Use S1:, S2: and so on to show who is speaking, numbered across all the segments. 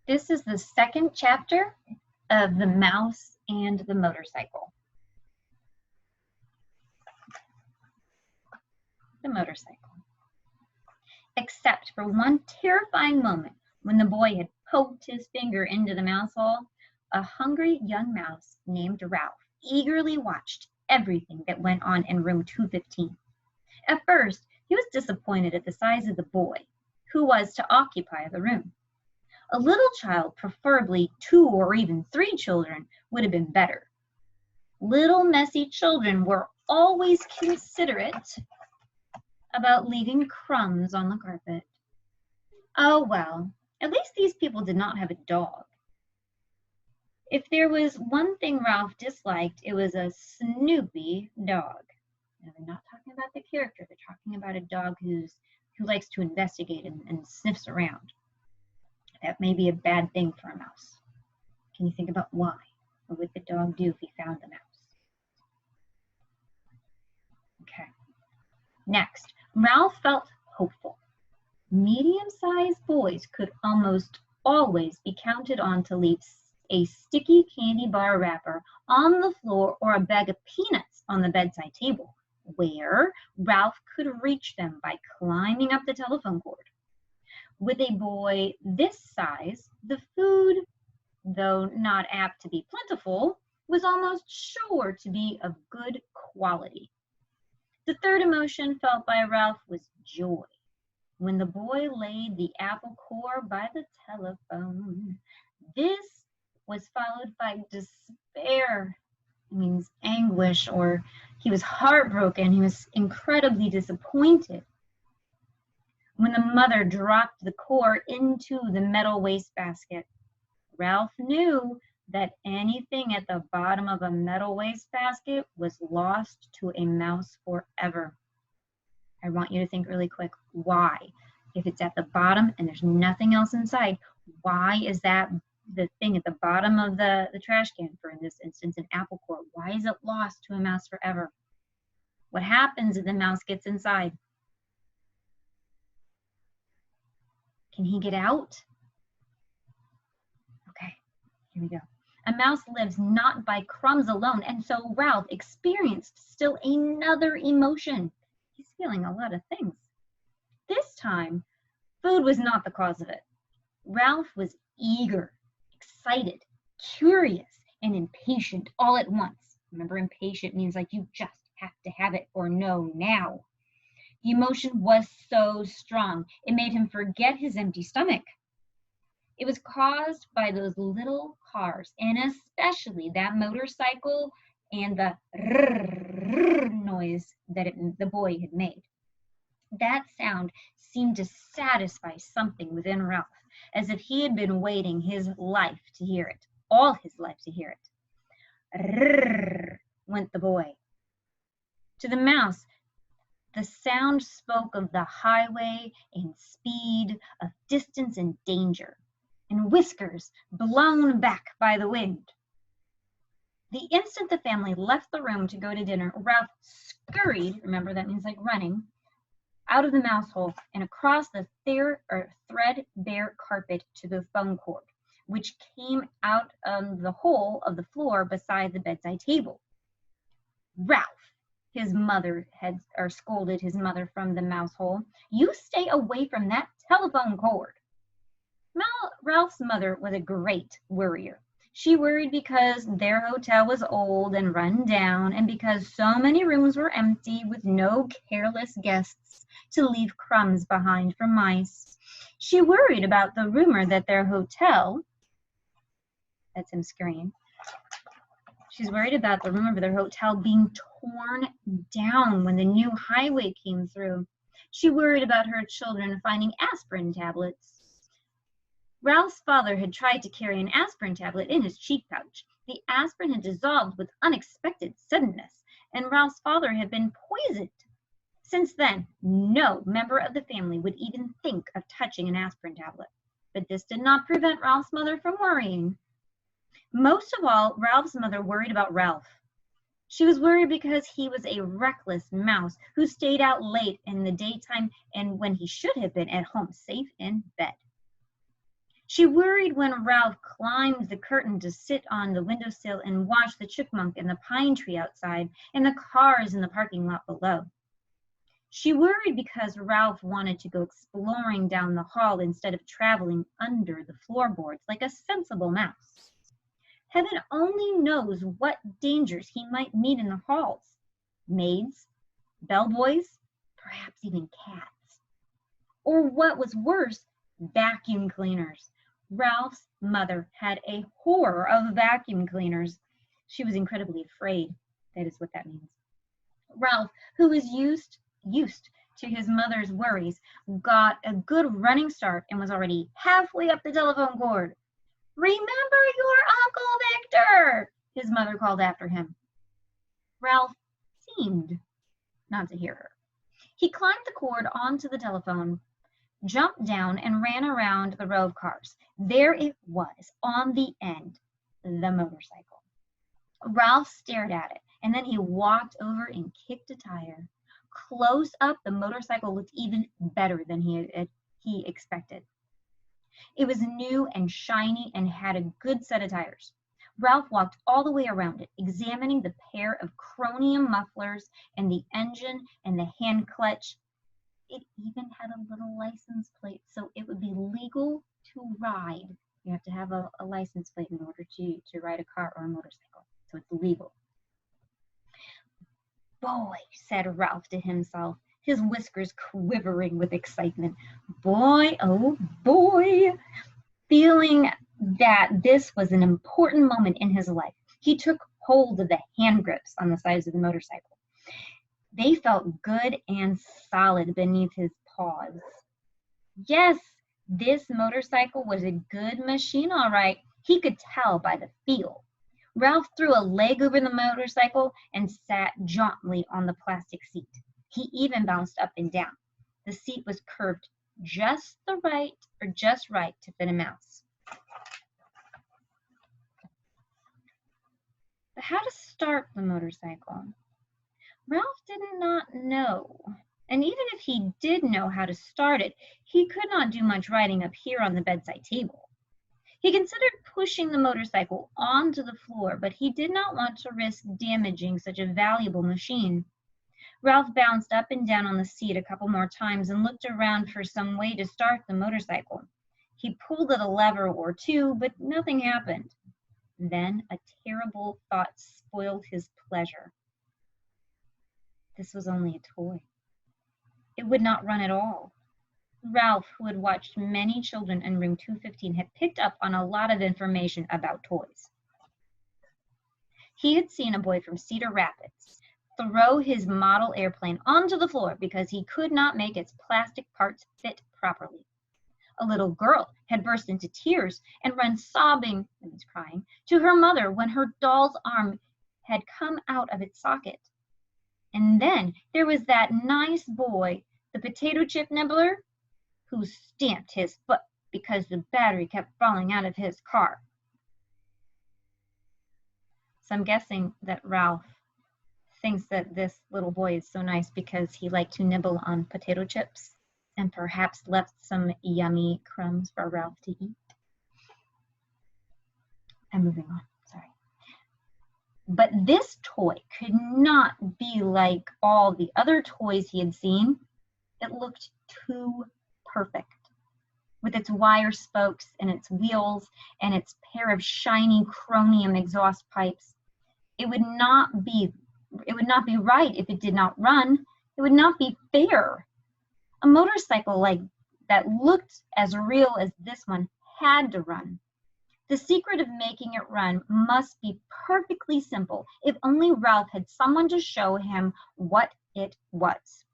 S1: This is the second chapter of The Mouse and the Motorcycle. The motorcycle. Except for one terrifying moment when the boy had poked his finger into the mouse hole, a hungry young mouse named Ralph eagerly watched everything that went on in room 215. At first, he was disappointed at the size of the boy who was to occupy the room. A little child, preferably 2 or even 3 children, would have been better. Little messy children were always considerate about leaving crumbs on the carpet. Oh well, at least these people did not have a dog. If there was one thing Ralph disliked, it was a Snoopy dog. Now, they're not talking about the character, they're talking about a dog who likes to investigate and sniffs around. That may be a bad thing for a mouse. Can you think about why? What would the dog do if he found the mouse? Okay. Next, Ralph felt hopeful. Medium-sized boys could almost always be counted on to leave a sticky candy bar wrapper on the floor or a bag of peanuts on the bedside table, where Ralph could reach them by climbing up the telephone cord. With a boy this size, the food, though not apt to be plentiful, was almost sure to be of good quality. The third emotion felt by Ralph was joy. When the boy laid the apple core by the telephone, this was followed by despair. It means anguish, or he was heartbroken. He was incredibly disappointed. When the mother dropped the core into the metal wastebasket, Ralph knew that anything at the bottom of a metal wastebasket was lost to a mouse forever. I want you to think really quick, why? If it's at the bottom and there's nothing else inside, why is that the thing at the bottom of the trash can, for in this instance, an apple core? Why is it lost to a mouse forever? What happens if the mouse gets inside? Can he get out? Okay, here we go. A mouse lives not by crumbs alone, and so Ralph experienced still another emotion. He's feeling a lot of things. This time, food was not the cause of it. Ralph was eager, excited, curious, and impatient all at once. Remember, impatient means like you just have to have it or no now. The emotion was so strong, it made him forget his empty stomach. It was caused by those little cars, and especially that motorcycle and the noise that the boy had made. That sound seemed to satisfy something within Ralph, as if he had been waiting his life to hear it, all his life to hear it. Went the boy. To the mouse, the sound spoke of the highway and speed, of distance and danger, and whiskers blown back by the wind. The instant the family left the room to go to dinner, Ralph scurried, remember that means like running, out of the mouse hole and across the threadbare carpet to the phone cord, which came out of the hole of the floor beside the bedside table. Ralph, his mother had scolded his mother from the mouse hole. You stay away from that telephone cord. Ralph's mother was a great worrier. She worried because their hotel was old and run down, and because so many rooms were empty with no careless guests to leave crumbs behind for mice. She worried about the rumor that their hotel, that's him scurrying, she's worried about the rumor of their hotel being torn down when the new highway came through. She worried about her children finding aspirin tablets. Ralph's father had tried to carry an aspirin tablet in his cheek pouch. The aspirin had dissolved with unexpected suddenness, and Ralph's father had been poisoned. Since then, no member of the family would even think of touching an aspirin tablet. But this did not prevent Ralph's mother from worrying. Most of all, Ralph's mother worried about Ralph. She was worried because he was a reckless mouse who stayed out late in the daytime and when he should have been at home safe in bed. She worried when Ralph climbed the curtain to sit on the windowsill and watch the chipmunk and the pine tree outside and the cars in the parking lot below. She worried because Ralph wanted to go exploring down the hall instead of traveling under the floorboards like a sensible mouse. Heaven only knows what dangers he might meet in the halls. Maids, bellboys, perhaps even cats. Or what was worse, vacuum cleaners. Ralph's mother had a horror of vacuum cleaners. She was incredibly afraid. That is what that means. Ralph, who was used to his mother's worries, got a good running start and was already halfway up the telephone cord. "Remember your Uncle Victor," his mother called after him. Ralph seemed not to hear her. He climbed the cord onto the telephone, jumped down, and ran around the row of cars. There it was, on the end, the motorcycle. Ralph stared at it, and then he walked over and kicked a tire. Close up, the motorcycle looked even better than he expected. It was new and shiny and had a good set of tires. Ralph walked all the way around it, examining the pair of chromium mufflers and the engine and the hand clutch. It even had a little license plate, so it would be legal to ride. You have to have a license plate in order to ride a car or a motorcycle, so it's legal. "Boy," said Ralph to himself, his whiskers quivering with excitement. "Boy, oh boy." Feeling that this was an important moment in his life, he took hold of the hand grips on the sides of the motorcycle. They felt good and solid beneath his paws. Yes, this motorcycle was a good machine, all right. He could tell by the feel. Ralph threw a leg over the motorcycle and sat jauntily on the plastic seat. He even bounced up and down. The seat was curved just right to fit a mouse. But how to start the motorcycle? Ralph did not know. And even if he did know how to start it, he could not do much writing up here on the bedside table. He considered pushing the motorcycle onto the floor, but he did not want to risk damaging such a valuable machine. Ralph bounced up and down on the seat a couple more times and looked around for some way to start the motorcycle. He pulled at a lever or two, but nothing happened. Then a terrible thought spoiled his pleasure. This was only a toy. It would not run at all. Ralph, who had watched many children in room 215, had picked up on a lot of information about toys. He had seen a boy from Cedar Rapids throw his model airplane onto the floor because he could not make its plastic parts fit properly. A little girl had burst into tears and run sobbing, that means crying, to her mother when her doll's arm had come out of its socket. And then there was that nice boy, the potato chip nibbler, who stamped his foot because the battery kept falling out of his car. So I'm guessing that Ralph thinks that this little boy is so nice because he liked to nibble on potato chips and perhaps left some yummy crumbs for Ralph to eat. I'm moving on, sorry. But this toy could not be like all the other toys he had seen. It looked too perfect. With its wire spokes and its wheels and its pair of shiny chromium exhaust pipes, it would not be right if it did not run. It would not be fair. A motorcycle like that looked as real as this one had to run. The secret of making it run must be perfectly simple. If only Ralph had someone to show him what it was.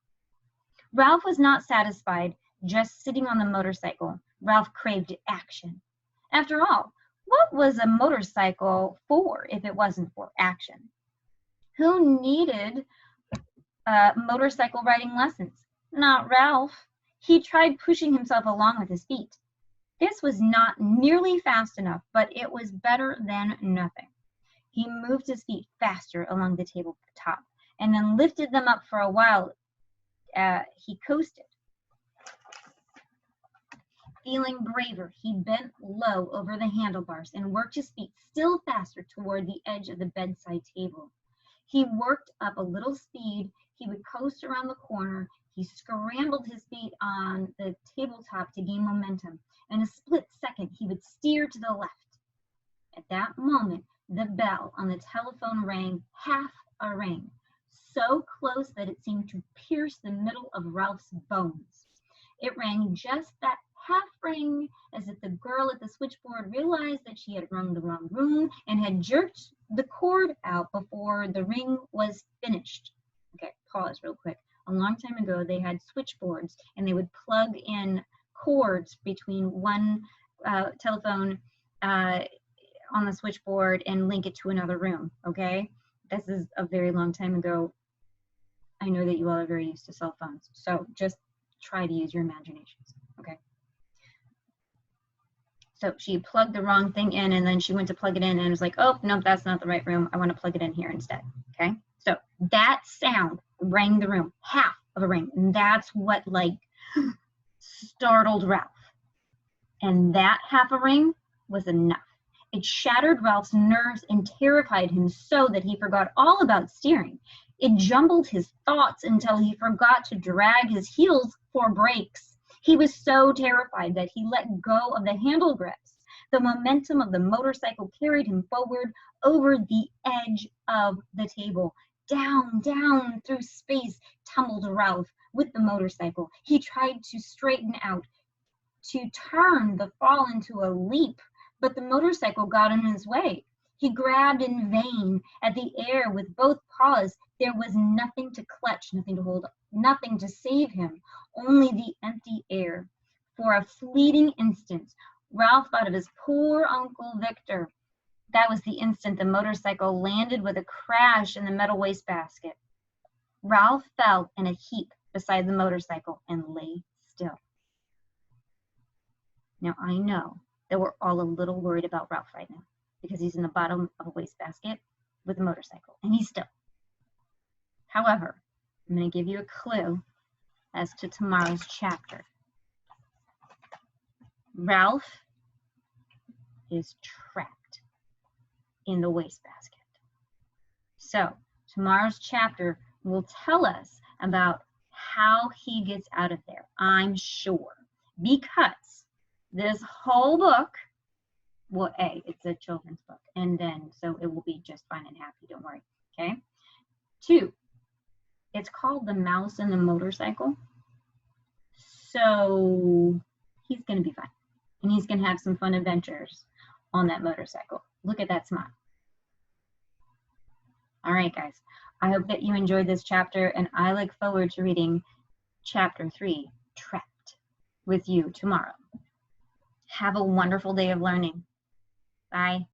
S1: Ralph was not satisfied just sitting on the motorcycle. Ralph craved action. After all, what was a motorcycle for if it wasn't for action? Who needed motorcycle riding lessons? Not Ralph. He tried pushing himself along with his feet. This was not nearly fast enough, but it was better than nothing. He moved his feet faster along the tabletop and then lifted them up for a while. He coasted. Feeling braver, he bent low over the handlebars and worked his feet still faster toward the edge of the bedside table. He worked up a little speed. He would coast around the corner. He scrambled his feet on the tabletop to gain momentum. In a split second, he would steer to the left. At that moment, the bell on the telephone rang half a ring, so close that it seemed to pierce the middle of Ralph's bones. It rang just that half ring, as if the girl at the switchboard realized that she had rung the wrong room and had jerked the cord out before the ring was finished. Okay, pause real quick. A long time ago, they had switchboards, and they would plug in cords between one telephone on the switchboard and link it to another room, okay? This is a very long time ago. I know that you all are very used to cell phones, so just try to use your imaginations, okay? So she plugged the wrong thing in, and then she went to plug it in and was like, oh, no, that's not the right room. I want to plug it in here instead, okay? So that sound rang the room, half of a ring, and that's what, like, startled Ralph. And that half a ring was enough. It shattered Ralph's nerves and terrified him so that he forgot all about steering. It jumbled his thoughts until he forgot to drag his heels for brakes. He was so terrified that he let go of the handle grips. The momentum of the motorcycle carried him forward over the edge of the table. Down, down through space tumbled Ralph with the motorcycle. He tried to straighten out, to turn the fall into a leap, but the motorcycle got in his way. He grabbed in vain at the air with both paws. There was nothing to clutch, nothing to hold, nothing to save him, only the empty air. For a fleeting instant, Ralph thought of his poor Uncle Victor. That was the instant the motorcycle landed with a crash in the metal wastebasket. Ralph fell in a heap beside the motorcycle and lay still. Now, I know that we're all a little worried about Ralph right now because he's in the bottom of a wastebasket with a motorcycle, and he's still. However, I'm going to give you a clue as to tomorrow's chapter. Ralph is trapped in the wastebasket. So, tomorrow's chapter will tell us about how he gets out of there, I'm sure, because this whole book, well, it's a children's book, and then, so it will be just fine and happy, don't worry, okay? 2, it's called The Mouse and the Motorcycle, so he's going to be fine, and he's going to have some fun adventures on that motorcycle. Look at that smile. All right, guys, I hope that you enjoyed this chapter, and I look forward to reading chapter 3, Trapped, with you tomorrow. Have a wonderful day of learning. Bye.